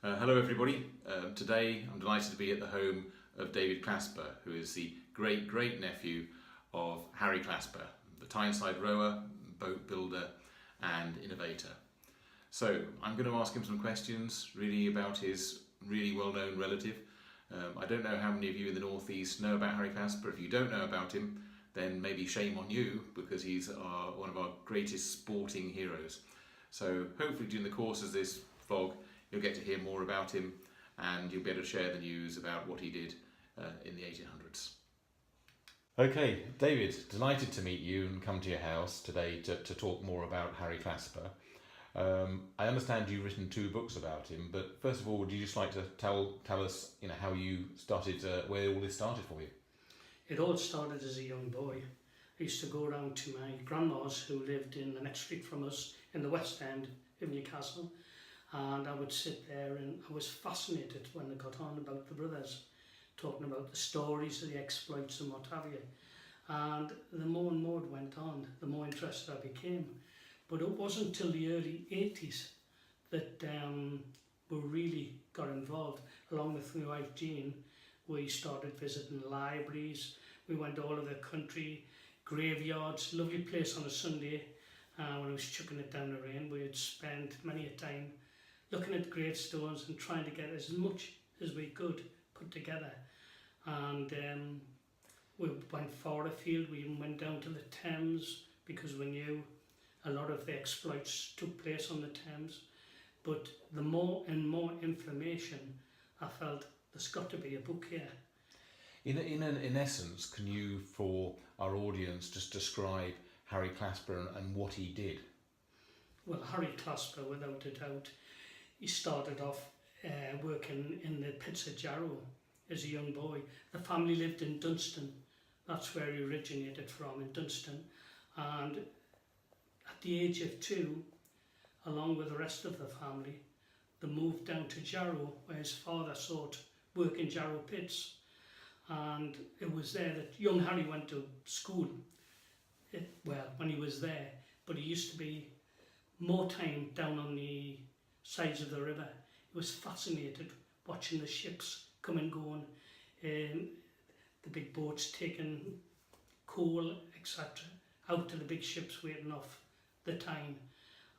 Hello everybody. Today I'm delighted to be at the home of David Clasper, who is the great nephew of Harry Clasper, the Tyneside rower, boat builder and innovator. So I'm going to ask him some questions really about his really well-known relative. I don't know how many of you in the Northeast know about Harry Clasper. If you don't know about him, then maybe shame on you, because he's one of our greatest sporting heroes. So hopefully during the course of this vlog you'll get to hear more about him and you'll be able to share the news about what he did in the 1800s. Okay, David, delighted to meet you and come to your house today to talk more about Harry Clasper. I understand you've written 2 books about him, but first of all, would you just like to tell us, how you started, where all this started for you? It all started as a young boy. I used to go around to my grandma's, who lived in the next street from us in the West End of Newcastle, and I would sit there and I was fascinated when they got on about the brothers, talking about the stories of the exploits and what have you. And the more and more it went on, the more interested I became. But it wasn't until the early 80s that we really got involved. Along with my wife Jean, we started visiting libraries. We went all over the country, graveyards, lovely place on a Sunday. When I was chucking it down the rain, we would spend many a time looking at gravestones and trying to get as much as we could put together. And we went far afield. We even went down to the Thames, because we knew a lot of the exploits took place on the Thames. But the more and more information, I felt there's got to be a book here. In essence, can you, for our audience, just describe Harry Clasper and what he did? Well, Harry Clasper, without a doubt, he started off working in the pits at Jarrow as a young boy. The family lived in Dunstan. That's where he originated from, in Dunstan. And at the age of 2, along with the rest of the family, they moved down to Jarrow, where his father sought work in Jarrow pits. And it was there that young Harry went to school, when he was there, but he used to be more time down on the sides of the river. He was fascinated watching the ships come and go, the big boats taking coal, etc., out to the big ships waiting off the Tyne.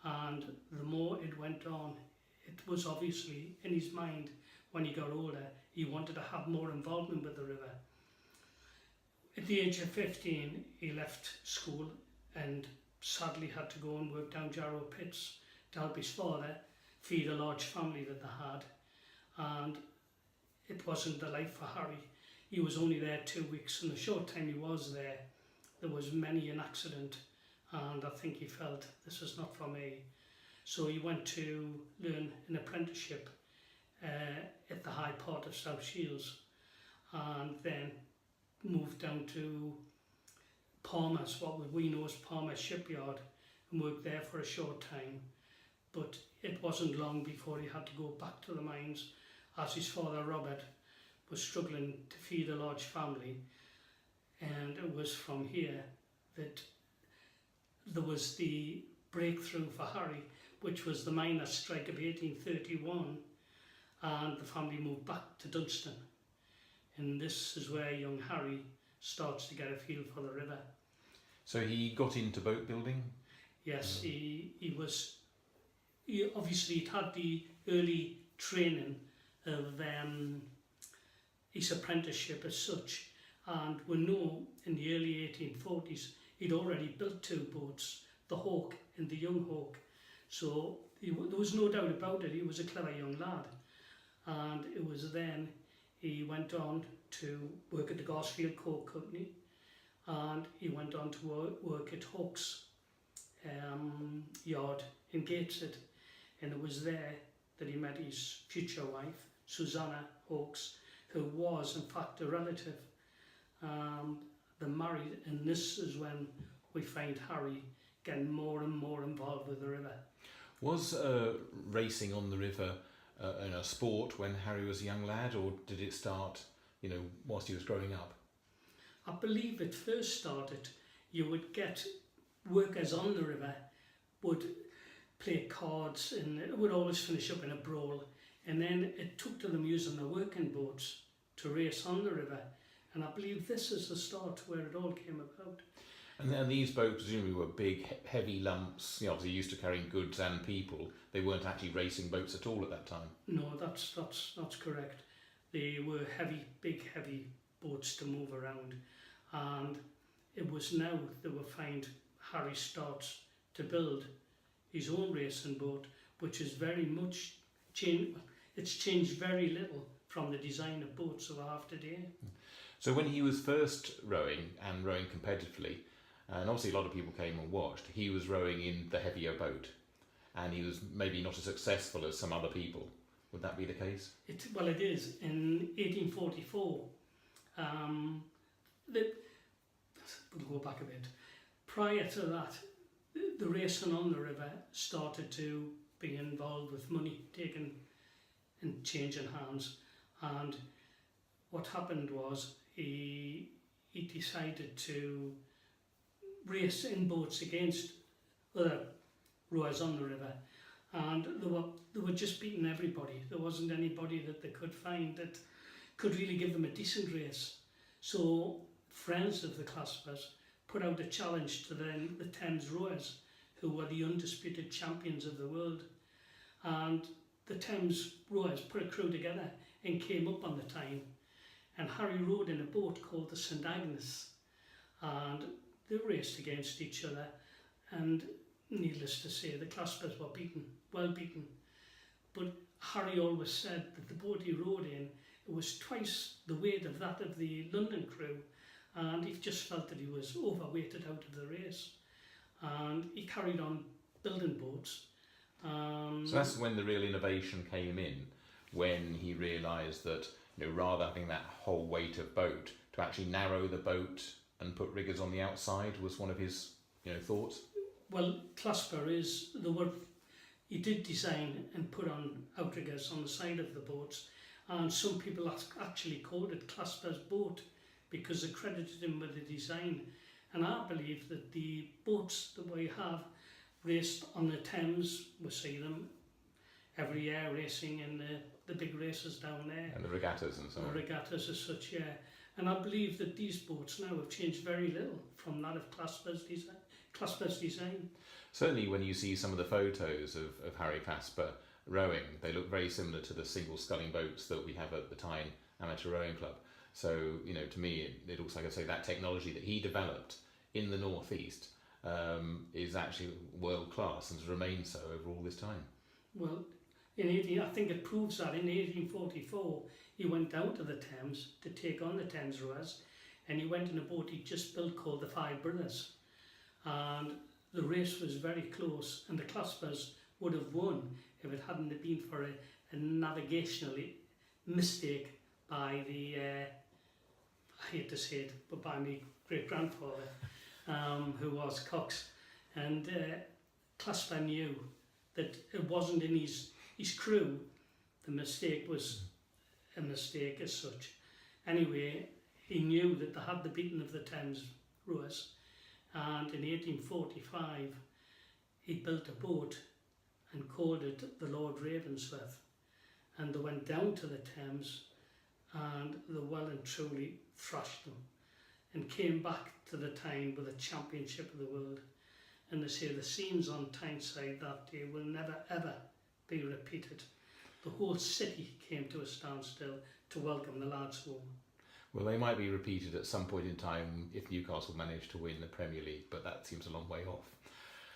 And the more it went on, it was obviously in his mind, when he got older, he wanted to have more involvement with the river. At the age of 15, he left school and sadly had to go and work down Jarrow pits to help his father feed a large family that they had. And it wasn't the life for Harry. He was only there 2 weeks, and the short time he was there, there was many an accident, and I think he felt, this is not for me. So he went to learn an apprenticeship at the High Port of South Shields, and then moved down to Palmer's, what we know as Palmer's shipyard, and worked there for a short time. But it wasn't long before he had to go back to the mines, as his father Robert was struggling to feed a large family. And it was from here that there was the breakthrough for Harry, which was the miners' strike of 1831, and the family moved back to Dunstan. And this is where young Harry starts to get a feel for the river. So he got into boat building? Yes, he obviously had the early training of his apprenticeship as such, and we know in the early 1840s he'd already built 2 boats, the Hawk and the Young Hawk. So there was no doubt about it, he was a clever young lad. And it was then he went on to work at the Garsfield Coal Company, and he went on to work at Hawke's yard in Gateshead. And it was there that he met his future wife, Susanna Hawkes, who was in fact a relative. They married, and this is when we find Harry getting more and more involved with the river. Was racing on the river a sport when Harry was a young lad, or did it start, whilst he was growing up? I believe it first started, you would get workers on the river would play cards, and it would always finish up in a brawl, And then it took to them using the working boats to race on the river. And I believe this is the start where it all came about. And then these boats presumably were big, heavy lumps, obviously used to carrying goods and people. They weren't actually racing boats at all at that time. No, that's correct. They were big heavy boats to move around. And it was now they would find Harry starts to build his own racing boat, which is very much changed. It's changed very little from the design of boats that we have today. So when he was first rowing and rowing competitively, and obviously a lot of people came and watched, he was rowing in the heavier boat, and he was maybe not as successful as some other people. Would that be the case? Well, it is. In 1844, we'll go back a bit. Prior to that, the racing on the river started to be involved with money taken and changing hands. And what happened was he decided to race in boats against other rowers on the river, and they were just beating everybody. There wasn't anybody that they could find that could really give them a decent race. So friends of the Claspers put out a challenge to the Thames rowers, who were the undisputed champions of the world. And the Thames rowers put a crew together and came up on the Tyne, and Harry rowed in a boat called the St Agnes, and they raced against each other, and needless to say the Claspers were well beaten. But Harry always said that the boat he rowed in, it was twice the weight of that of the London crew, and he just felt that he was overweighted out of the race, and he carried on building boats. So that's when the real innovation came in, when he realised that rather having that whole weight of boat, to actually narrow the boat and put riggers on the outside was one of his thoughts. Well, Clasper he did design and put on outriggers on the side of the boats, and some people actually called it Clasper's boat because they credited him with the design. And I believe that the boats that we have raced on the Thames, we see them every year racing in the big races down there. And the regattas and so on. The regattas as such, yeah. And I believe that these boats now have changed very little from that of Clasper's design. Certainly when you see some of the photos of Harry Clasper rowing, they look very similar to the single sculling boats that we have at the Tyne Amateur Rowing Club. So, to me, it looks like, I say, that technology that he developed in the northeast is actually world class and has remained so over all this time. Well, I think it proves that in 1844 he went down to the Thames to take on the Thames rowers, and he went in a boat he just built called the Five Brothers, and the race was very close, and the Claspers would have won if it hadn't been for a navigational mistake by I hate to say it, but by my great-grandfather, who was Cox. And Clasper knew that it wasn't in his crew. The mistake was a mistake as such. Anyway, he knew that they had the beating of the Thames rowers, and in 1845 he built a boat and called it the Lord Ravensworth, and they went down to the Thames and they well and truly thrashed them and came back to the Tyne with a championship of the world. And they say the scenes on Tyneside that day will never ever be repeated. The whole city came to a standstill to welcome the lads home. Well, they might be repeated at some point in time if Newcastle manage to win the Premier League, but that seems a long way off.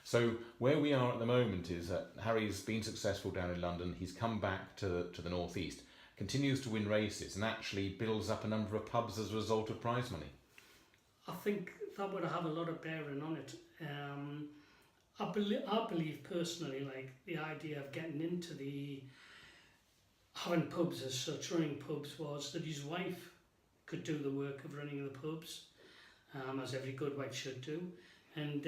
So where we are at the moment is that Harry's been successful down in London. He's come back to the northeast, continues to win races, and actually builds up a number of pubs as a result of prize money. I think that would have a lot of bearing on it. I believe personally, like the idea of getting into having pubs as such, running pubs, was that his wife could do the work of running the pubs, as every good wife should do, and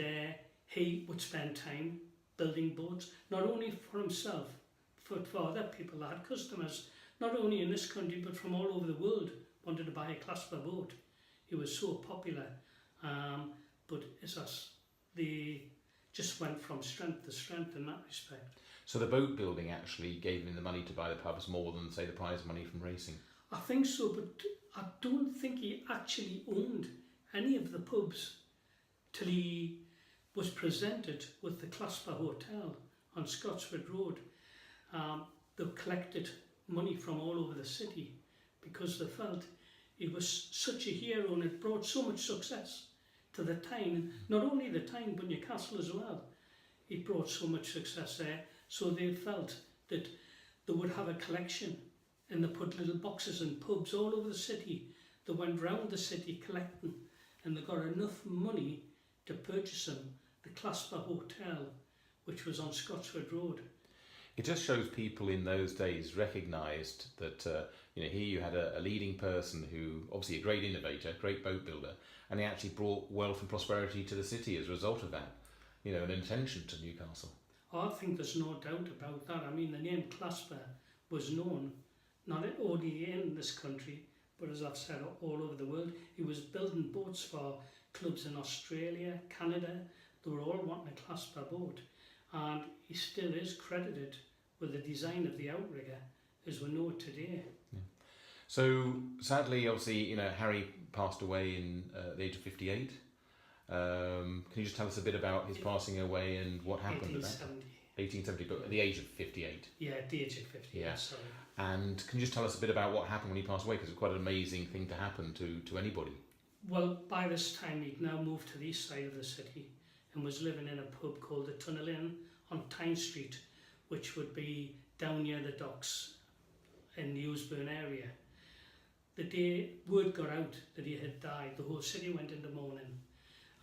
he would spend time building boats, not only for himself, but for other people that had customers, not only in this country but from all over the world, wanted to buy a Clasper boat. He was so popular, but they just went from strength to strength in that respect. So the boat building actually gave him the money to buy the pubs more than, say, the prize money from racing? I think so, but I don't think he actually owned any of the pubs till he was presented with the Clasper Hotel on Scotsford Road. They collected money from all over the city because they felt he was such a hero and it brought so much success to the Tyne, not only the Tyne but Newcastle as well. He brought so much success there, so they felt that they would have a collection and they put little boxes in pubs all over the city. They went round the city collecting, and they got enough money to purchase them the Clasper Hotel, which was on Scotsford Road. It just shows people in those days recognised that here you had a leading person who, obviously a great innovator, great boat builder, and he actually brought wealth and prosperity to the city as a result of that, an attention to Newcastle. I think there's no doubt about that. I mean, the name Clasper was known not only in this country, but as I've said, all over the world. He was building boats for clubs in Australia, Canada. They were all wanting a Clasper boat, and he still is credited with the design of the outrigger as we know it today. Yeah. So sadly, obviously, Harry passed away in the age of 58. Can you just tell us a bit about his passing away and what happened? 1870, but at the age of 58. Yeah, at the age of 58, yeah. Sorry. And can you just tell us a bit about what happened when he passed away? Because it's quite an amazing thing to happen to anybody. Well, by this time he'd now moved to the east side of the city and was living in a pub called the Tunnel Inn on Tyne Street, which would be down near the docks in the Usburn area. The day word got out that he had died, the whole city went into mourning,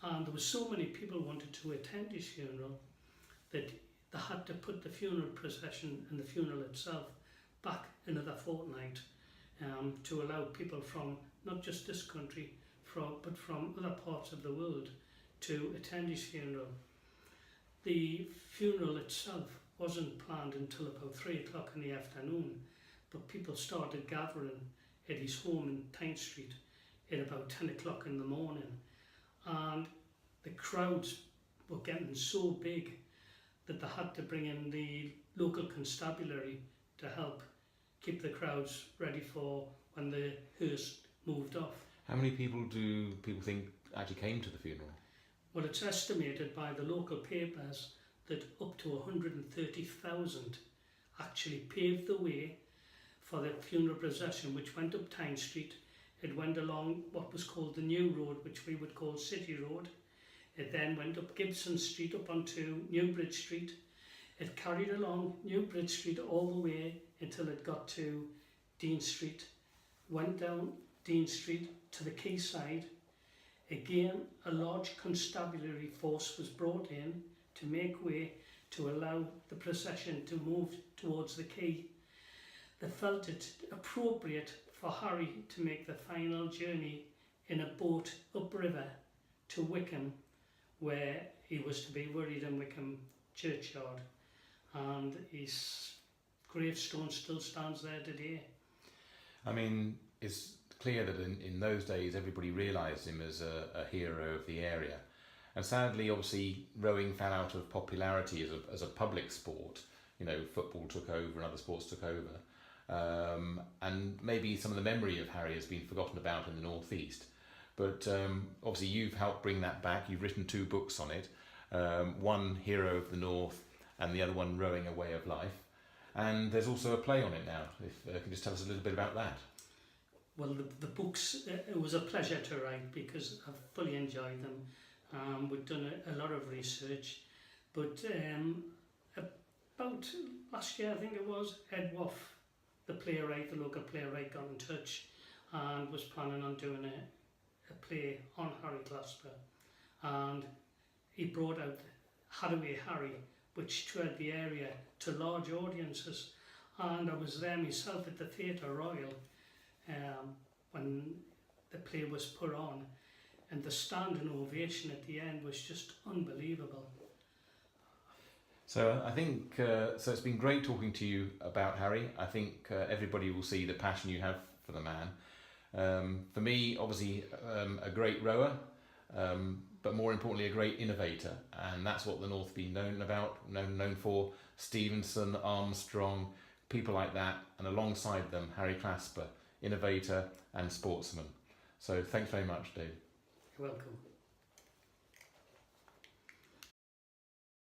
and there were so many people wanted to attend his funeral that they had to put the funeral procession and the funeral itself back another fortnight to allow people from not just this country but from other parts of the world to attend his funeral. The funeral itself wasn't planned until about 3 o'clock in the afternoon, but people started gathering at his home in Tyne Street at about 10 o'clock in the morning, and the crowds were getting so big that they had to bring in the local constabulary to help keep the crowds ready for when the hearse moved off. How many people do people think actually came to the funeral? Well, it's estimated by the local papers that up to 130,000 actually paved the way for the funeral procession, which went up Tyne Street. It went along what was called the New Road, which we would call City Road. It then went up Gibson Street up onto Newbridge Street. It carried along Newbridge Street all the way until it got to Dean Street, went down Dean Street to the quayside. Again, a large constabulary force was brought in to make way to allow the procession to move towards the quay. They felt it appropriate for Harry to make the final journey in a boat upriver to Wickham, where he was to be buried in Wickham churchyard, and his gravestone still stands there today. I mean, it's clear that in those days everybody realised him as a hero of the area, and sadly, obviously, rowing fell out of popularity as a public sport. Football took over and other sports took over, and maybe some of the memory of Harry has been forgotten about in the northeast. But obviously you've helped bring that back. You've written 2 books on it, one Hero of the North and the other one Rowing a Way of Life. And there's also a play on it now. If you can just tell us a little bit about that. Well, the books, it was a pleasure to write because I've fully enjoyed them. We've done a lot of research, but about last year, I think it was, Ed Woff, the playwright, the local playwright, got in touch and was planning on doing a play on Harry Clasper, and he brought out Hathaway Harry, which toured the area to large audiences, and I was there myself at the Theatre Royal when the play was put on, and the standing ovation at the end was just unbelievable. So I think so it's been great talking to you about Harry. I think everybody will see the passion you have for the man. For me, obviously, a great rower, but more importantly, a great innovator, and that's what the North been known for. Stevenson, Armstrong, people like that, and alongside them, Harry Clasper, innovator and sportsman. So thanks very much, Dave. You're welcome.